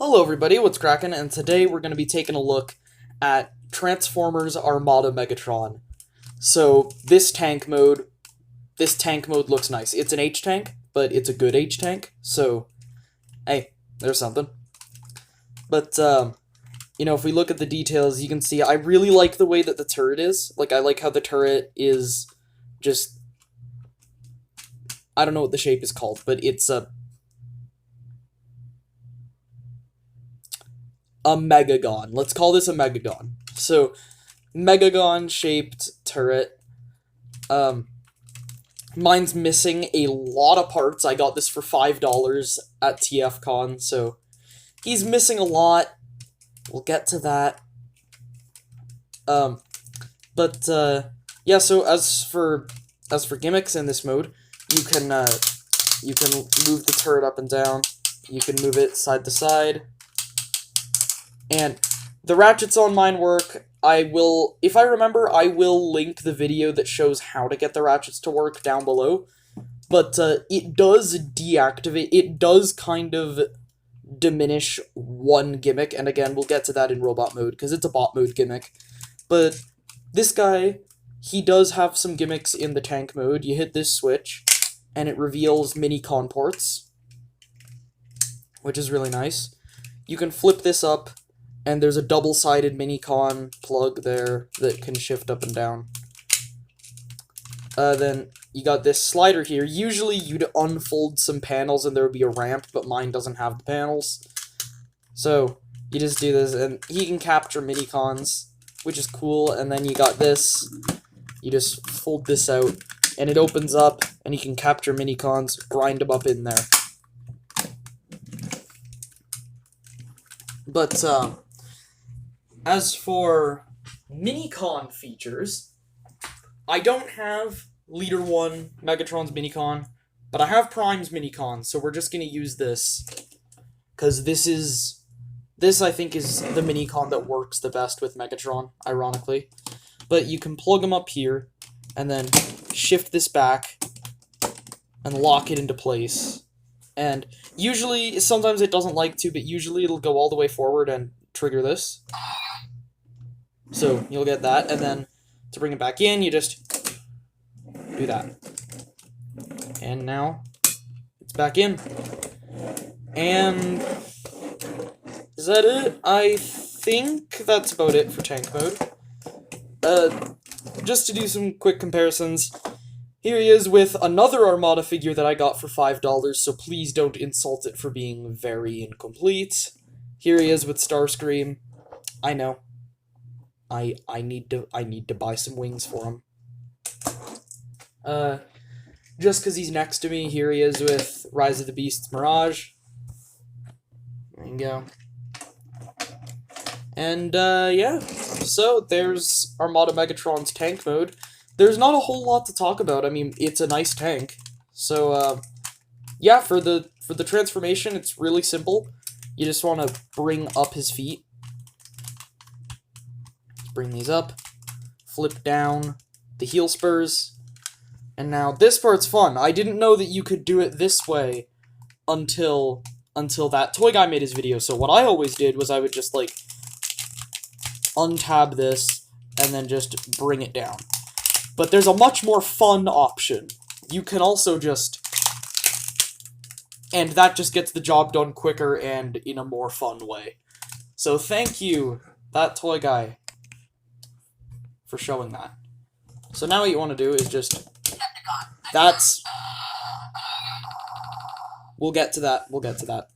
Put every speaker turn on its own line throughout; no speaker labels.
Hello everybody, what's cracking? And today we're going to be taking a look at Transformers Armada Megatron. So this tank mode looks nice. It's an H-tank, but it's a good H-tank, so hey, there's something. But, if we look at the details, you can see I really like the way that the turret is. Like, I like how the turret is just... I don't know what the shape is called, but it's a Megagon. Let's call this a Megagon. So, Megagon-shaped turret. Mine's missing a lot of parts. I got this for $5 at TFCon, so he's missing a lot. We'll get to that. Yeah, so as for gimmicks in this mode, you can move the turret up and down. You can move it side to side. And the ratchets on mine work. If I remember, I will link the video that shows how to get the ratchets to work down below. But it does deactivate, it does kind of diminish one gimmick, and again, we'll get to that in robot mode, because it's a bot mode gimmick. But this guy, he does have some gimmicks in the tank mode. You hit this switch, and it reveals mini-con ports, which is really nice. You can flip this up, and there's a double-sided mini-con plug there that can shift up and down. Then you got this slider here. Usually you'd unfold some panels and there would be a ramp, but mine doesn't have the panels. So you just do this, and he can capture mini-cons, which is cool. And then you got this. You just fold this out, and it opens up, and you can capture mini-cons, grind them up in there. But, as for Minicon features, I don't have Leader 1 Megatron's Minicon, but I have Prime's Minicon, so we're just going to use this, because this I think is the Minicon that works the best with Megatron, ironically. But you can plug them up here, and then shift this back, and lock it into place. And usually, sometimes it doesn't like to, but usually it'll go all the way forward and trigger this. So, you'll get that, and then to bring it back in, you just do that. And now, it's back in. And is that it? I think that's about it for tank mode. Just to do some quick comparisons, here he is with another Armada figure that I got for $5, so please don't insult it for being very incomplete. Here he is with Starscream. I know. I need to buy some wings for him. Just because he's next to me, here he is with Rise of the Beasts Mirage. There you go. And, yeah. So, there's Armada Megatron's tank mode. There's not a whole lot to talk about. I mean, it's a nice tank. So, yeah, for the transformation, it's really simple. You just want to bring up his feet. Bring these up, flip down the heel spurs, and now this part's fun. I didn't know that you could do it this way until that toy guy made his video, so what I always did was I would just, like, untab this, and then just bring it down. But there's a much more fun option. You can also just... and that just gets the job done quicker and in a more fun way. So thank you, that toy guy, for showing that. So now what you want to do is just... we'll get to that.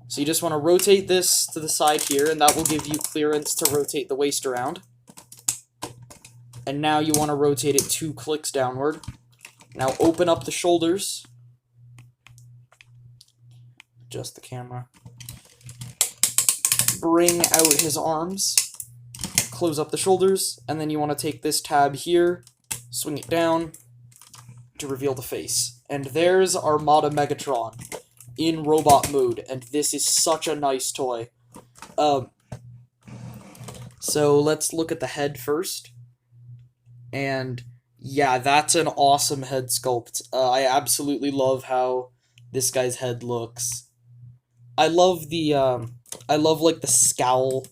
So you just want to rotate this to the side here, and that will give you clearance to rotate the waist around. And now you want to rotate it 2 clicks downward. Now open up the shoulders. Adjust the camera. Bring out his arms. Close up the shoulders, and then you want to take this tab here, swing it down to reveal the face. And there's Armada Megatron in robot mode, and this is such a nice toy. So let's look at the head first. And yeah, that's an awesome head sculpt. I absolutely love how this guy's head looks. I love the I love, like, the scowl.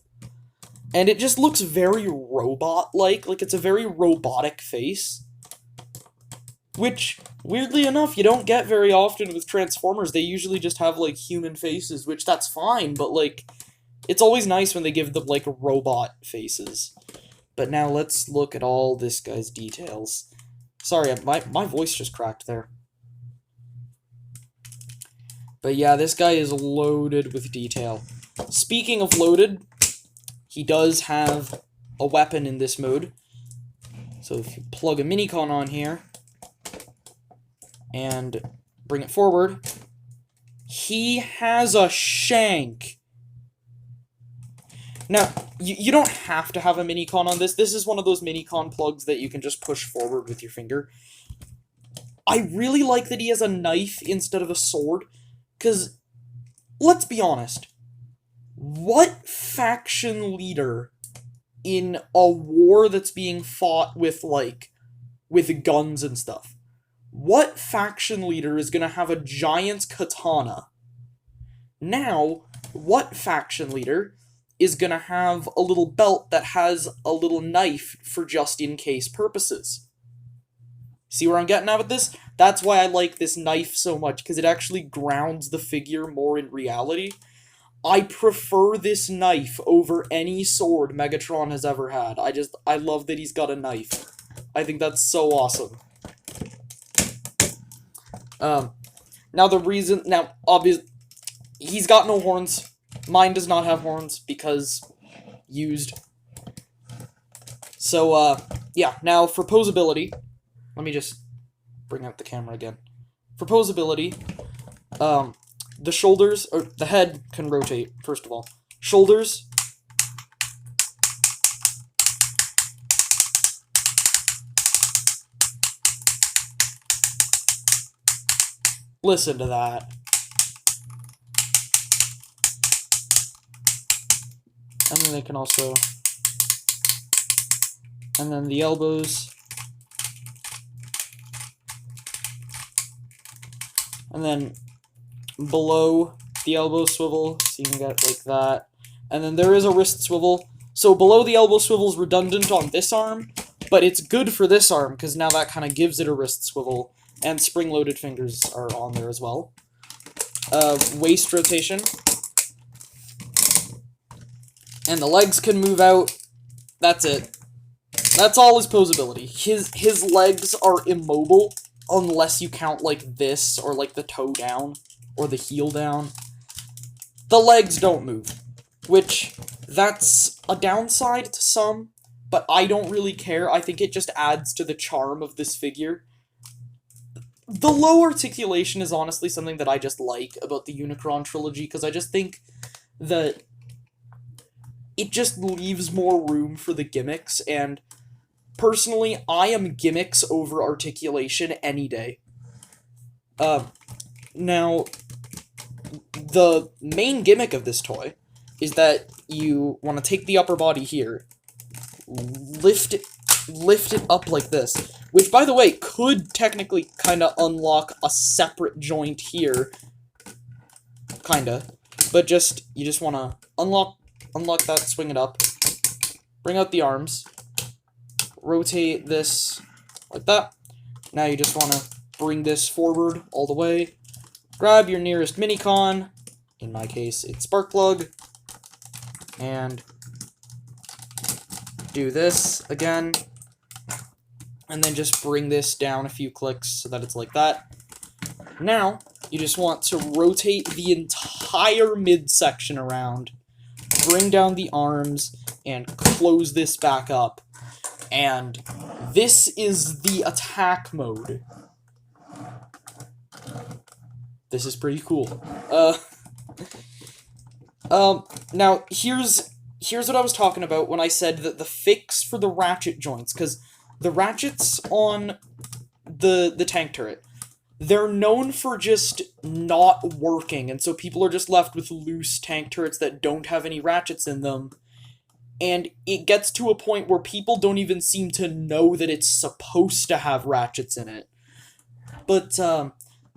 And it just looks very robot-like. Like, it's a very robotic face. Which, weirdly enough, you don't get very often with Transformers. They usually just have, like, human faces, which that's fine, but, like, it's always nice when they give them, like, robot faces. But now let's look at all this guy's details. Sorry, my voice just cracked there. But yeah, this guy is loaded with detail. Speaking of loaded, he does have a weapon in this mode. So if you plug a Minicon on here, and bring it forward, he has a shank. Now, you don't have to have a Minicon on this. This is one of those Minicon plugs that you can just push forward with your finger. I really like that he has a knife instead of a sword, because, let's be honest, what faction leader in a war that's being fought with, like, with guns and stuff, what faction leader is going to have a giant katana? Now, what faction leader is going to have a little belt that has a little knife for just-in-case purposes? See where I'm getting at with this? That's why I like this knife so much, because it actually grounds the figure more in reality. I prefer this knife over any sword Megatron has ever had. I love that he's got a knife. I think that's so awesome. Obviously, he's got no horns. Mine does not have horns, because used. So, yeah, now for posability, let me just bring out the camera again. For posability, the shoulders, or the head can rotate, first of all. Shoulders. Listen to that. And then they can also... And then the elbows. And then below the elbow swivel, so you can get like that. And then there is a wrist swivel. So below the elbow swivel is redundant on this arm, but it's good for this arm, because now that kind of gives it a wrist swivel. And spring-loaded fingers are on there as well. Waist rotation. And the legs can move out. That's it. That's all his posability. His legs are immobile, unless you count, like, this, or, like, the toe down, or the heel down. The legs don't move. Which, that's a downside to some, but I don't really care. I think it just adds to the charm of this figure. The low articulation is honestly something that I just like about the Unicron trilogy, because I just think that it just leaves more room for the gimmicks, and personally, I am gimmicks over articulation any day. Now, the main gimmick of this toy is that you want to take the upper body here, lift it up like this, which, by the way, could technically kind of unlock a separate joint here, kind of, but you just want to unlock that, swing it up, bring out the arms, rotate this like that. Now you just want to bring this forward all the way, grab your nearest Minicon, in my case it's Sparkplug, and do this again, and then just bring this down a few clicks so that it's like that. Now, you just want to rotate the entire midsection around, bring down the arms, and close this back up. And this is the attack mode. This is pretty cool. Now, here's what I was talking about when I said that the fix for the ratchet joints, because the ratchets on the tank turret, they're known for just not working, and so people are just left with loose tank turrets that don't have any ratchets in them, and it gets to a point where people don't even seem to know that it's supposed to have ratchets in it. But,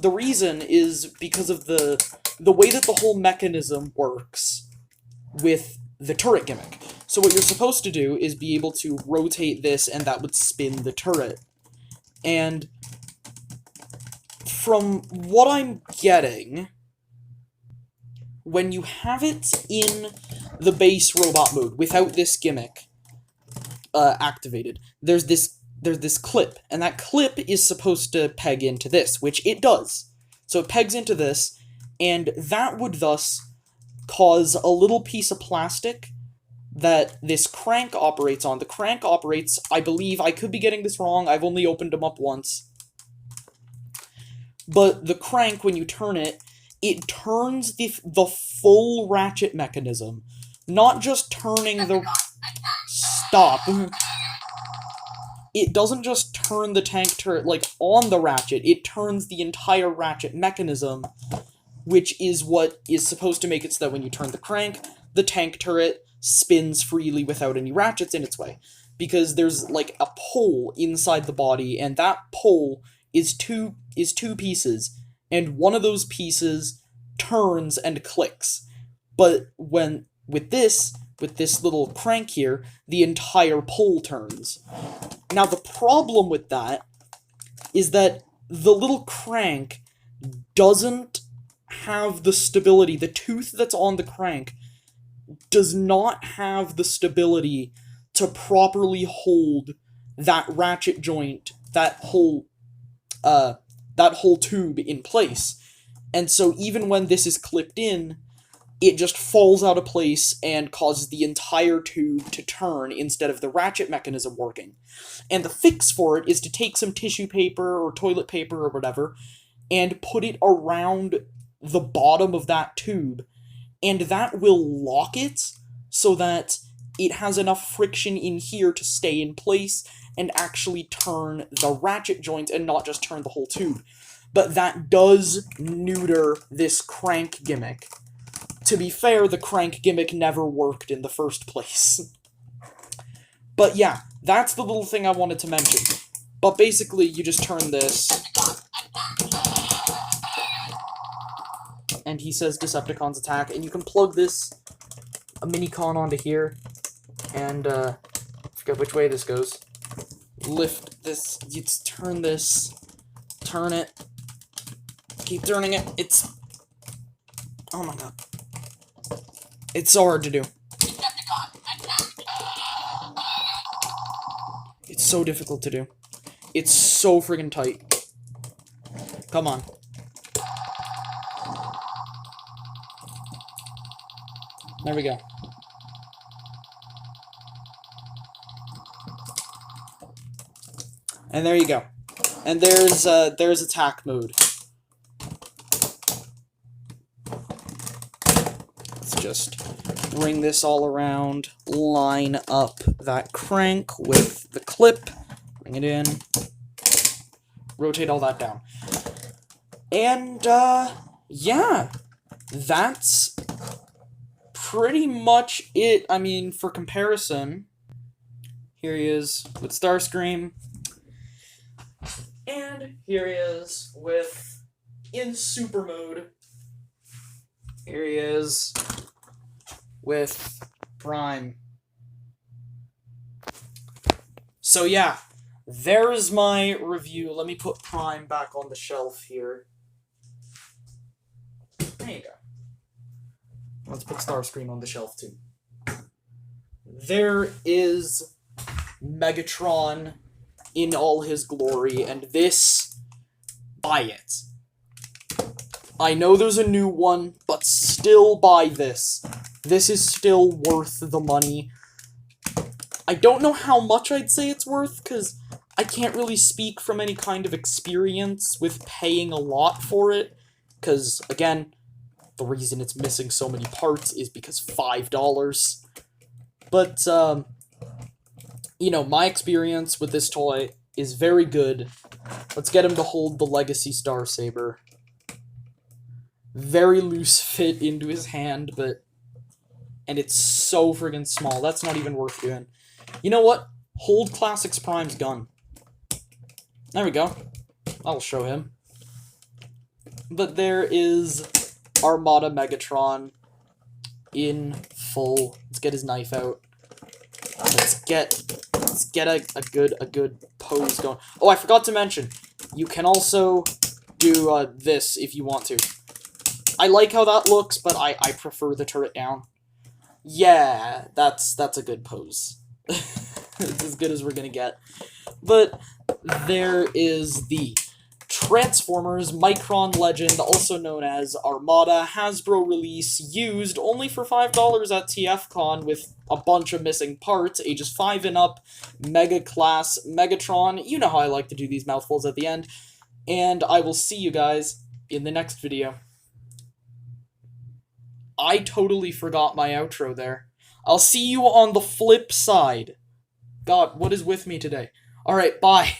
the reason is because of the way that the whole mechanism works. with the turret gimmick. So what you're supposed to do is be able to rotate this, and that would spin the turret. And from what I'm getting, when you have it in the base robot mode without this gimmick activated, there's this clip, and that clip is supposed to peg into this, which it does. So it pegs into this, and that would thus cause a little piece of plastic that this crank operates on. The crank operates, I believe, I could be getting this wrong, I've only opened them up once, but the crank, when you turn it, it turns the full ratchet mechanism, not just turning the... Stop. It doesn't just turn the tank turret, like, on the ratchet, it turns the entire ratchet mechanism, which is what is supposed to make it so that when you turn the crank, the tank turret spins freely without any ratchets in its way. Because there's, like, a pole inside the body, and that pole is two pieces, and one of those pieces turns and clicks. But with this little crank here, the entire pole turns. Now, the problem with that is that the little crank doesn't have the stability. The tooth that's on the crank does not have the stability to properly hold that ratchet joint, that whole tube in place. And so even when this is clipped in, it just falls out of place and causes the entire tube to turn instead of the ratchet mechanism working. And the fix for it is to take some tissue paper or toilet paper or whatever and put it around the bottom of that tube, and that will lock it so that it has enough friction in here to stay in place and actually turn the ratchet joint and not just turn the whole tube. But that does neuter this crank gimmick. To be fair, the crank gimmick never worked in the first place. But yeah, that's the little thing I wanted to mention. But basically, you just turn this, and he says Decepticons attack, and you can plug this a Minicon onto here, and I forget which way this goes. Lift this, you turn this, turn it, keep turning it, it's... Oh my god. It's so hard to do. It's so difficult to do. It's so friggin' tight. Come on. There we go. And there you go. And there's attack mode. Let's just bring this all around, line up that crank with the clip, bring it in, rotate all that down. And, yeah, that's pretty much it. I mean, for comparison, here he is with Starscream, and here he is in super mode. Here he is with Prime. So yeah, there's my review. Let me put Prime back on the shelf here. There you go. Let's put Starscream on the shelf too. There is Megatron in all his glory, and this, buy it. I know there's a new one, but still buy this. This is still worth the money. I don't know how much I'd say it's worth, because I can't really speak from any kind of experience with paying a lot for it, because, again, the reason it's missing so many parts is because $5. But, you know, my experience with this toy is very good. Let's get him to hold the Legacy Star Saber. Very loose fit into his hand, but... And it's so friggin' small. That's not even worth doing. You know what? Hold Classics Prime's gun. There we go. I'll show him. But there is Armada Megatron. in full. Let's get his knife out. Let's get a good pose going. Oh, I forgot to mention, you can also do this if you want to. I like how that looks, but I prefer the turret down. Yeah, that's a good pose. It's as good as we're gonna get. But there is the Transformers Micron Legend, also known as Armada, Hasbro release, used only for $5 at TFCon with a bunch of missing parts, ages 5 and up, Mega Class Megatron. You know how I like to do these mouthfuls at the end. And I will see you guys in the next video. I totally forgot my outro there. I'll see you on the flip side. God, what is with me today? Alright, bye.